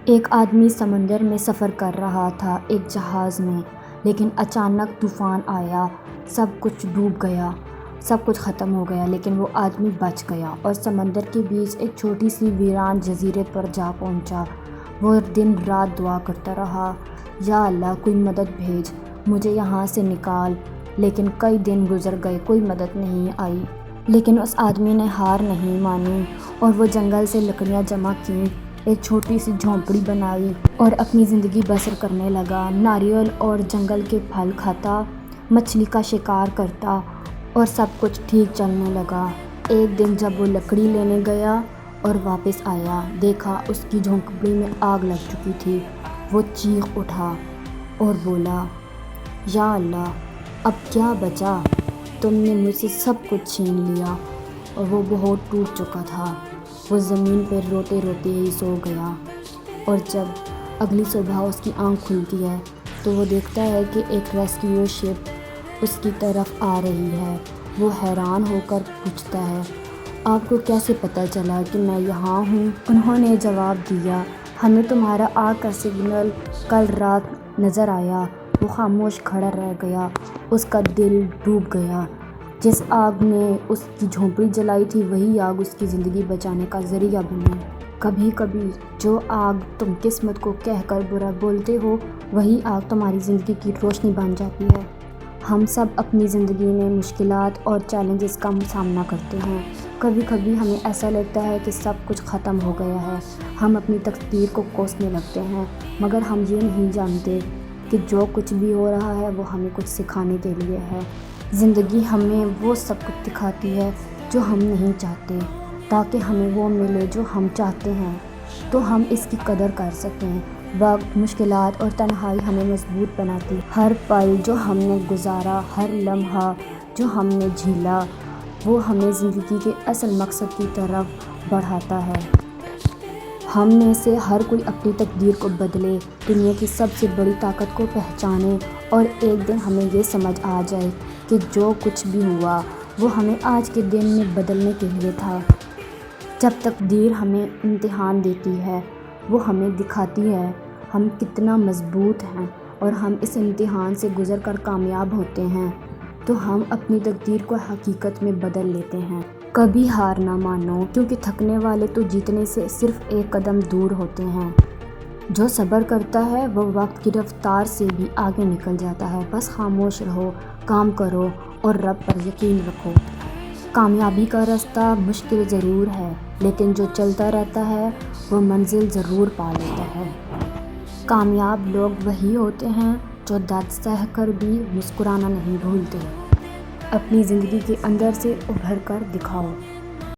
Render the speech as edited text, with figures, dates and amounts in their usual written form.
ایک آدمی سمندر میں سفر کر رہا تھا ایک جہاز میں، لیکن اچانک طوفان آیا، سب کچھ ڈوب گیا، سب کچھ ختم ہو گیا، لیکن وہ آدمی بچ گیا اور سمندر کے بیچ ایک چھوٹی سی ویران جزیرے پر جا پہنچا۔ وہ دن رات دعا کرتا رہا، یا اللہ کوئی مدد بھیج، مجھے یہاں سے نکال، لیکن کئی دن گزر گئے، کوئی مدد نہیں آئی۔ لیکن اس آدمی نے ہار نہیں مانی اور وہ جنگل سے لکڑیاں جمع کیں، ایک چھوٹی سی جھونپڑی بنائی اور اپنی زندگی بسر کرنے لگا۔ ناریل اور جنگل کے پھل کھاتا، مچھلی کا شکار کرتا اور سب کچھ ٹھیک چلنے لگا۔ ایک دن جب وہ لکڑی لینے گیا اور واپس آیا، دیکھا اس کی جھونپڑی میں آگ لگ چکی تھی۔ وہ چیخ اٹھا اور بولا، یا اللہ اب کیا بچا، تم نے مجھ سے سب کچھ چھین لیا۔ اور وہ بہت ٹوٹ چکا تھا، وہ زمین پر روتے روتے ہی سو گیا۔ اور جب اگلی صبح اس کی آنکھ کھلتی ہے تو وہ دیکھتا ہے کہ ایک ریسکیو شپ اس کی طرف آ رہی ہے۔ وہ حیران ہو کر پوچھتا ہے، آپ کو کیسے پتہ چلا کہ میں یہاں ہوں؟ انہوں نے جواب دیا، ہمیں تمہارا آگ کا سگنل کل رات نظر آیا۔ وہ خاموش کھڑا رہ گیا، اس کا دل ڈوب گیا۔ جس آگ نے اس کی جھونپڑی جلائی تھی، وہی آگ اس کی زندگی بچانے کا ذریعہ بنی۔ کبھی کبھی جو آگ تم قسمت کو کہہ کر برا بولتے ہو، وہی آگ تمہاری زندگی کی روشنی بن جاتی ہے۔ ہم سب اپنی زندگی میں مشکلات اور چیلنجز کا سامنا کرتے ہیں۔ کبھی کبھی ہمیں ایسا لگتا ہے کہ سب کچھ ختم ہو گیا ہے، ہم اپنی تقدیر کو کوسنے لگتے ہیں، مگر ہم یہ نہیں جانتے کہ جو کچھ بھی ہو رہا ہے وہ ہمیں کچھ سکھانے کے لیے ہے۔ زندگی ہمیں وہ سب کچھ دکھاتی ہے جو ہم نہیں چاہتے، تاکہ ہمیں وہ ملے جو ہم چاہتے ہیں، تو ہم اس کی قدر کر سکیں۔ وقت، مشکلات اور تنہائی ہمیں مضبوط بناتی ہے۔ ہر پل جو ہم نے گزارا، ہر لمحہ جو ہم نے جھیلا، وہ ہمیں زندگی کے اصل مقصد کی طرف بڑھاتا ہے۔ ہم میں سے ہر کوئی اپنی تقدیر کو بدلے، دنیا کی سب سے بڑی طاقت کو پہچانے، اور ایک دن ہمیں یہ سمجھ آ جائے کہ جو کچھ بھی ہوا وہ ہمیں آج کے دن میں بدلنے کے لیے تھا۔ جب تقدیر ہمیں امتحان دیتی ہے، وہ ہمیں دکھاتی ہے ہم کتنا مضبوط ہیں، اور ہم اس امتحان سے گزر کر کامیاب ہوتے ہیں تو ہم اپنی تقدیر کو حقیقت میں بدل لیتے ہیں۔ کبھی ہار نہ مانو، کیونکہ تھکنے والے تو جیتنے سے صرف ایک قدم دور ہوتے ہیں۔ جو صبر کرتا ہے وہ وقت کی رفتار سے بھی آگے نکل جاتا ہے۔ بس خاموش رہو، کام کرو اور رب پر یقین رکھو۔ کامیابی کا راستہ مشکل ضرور ہے، لیکن جو چلتا رہتا ہے وہ منزل ضرور پا لیتا ہے۔ کامیاب لوگ وہی ہوتے ہیں جو درد سہ کر بھی مسکرانا نہیں بھولتے۔ اپنی زندگی کے اندر سے ابھر کر دکھاؤ۔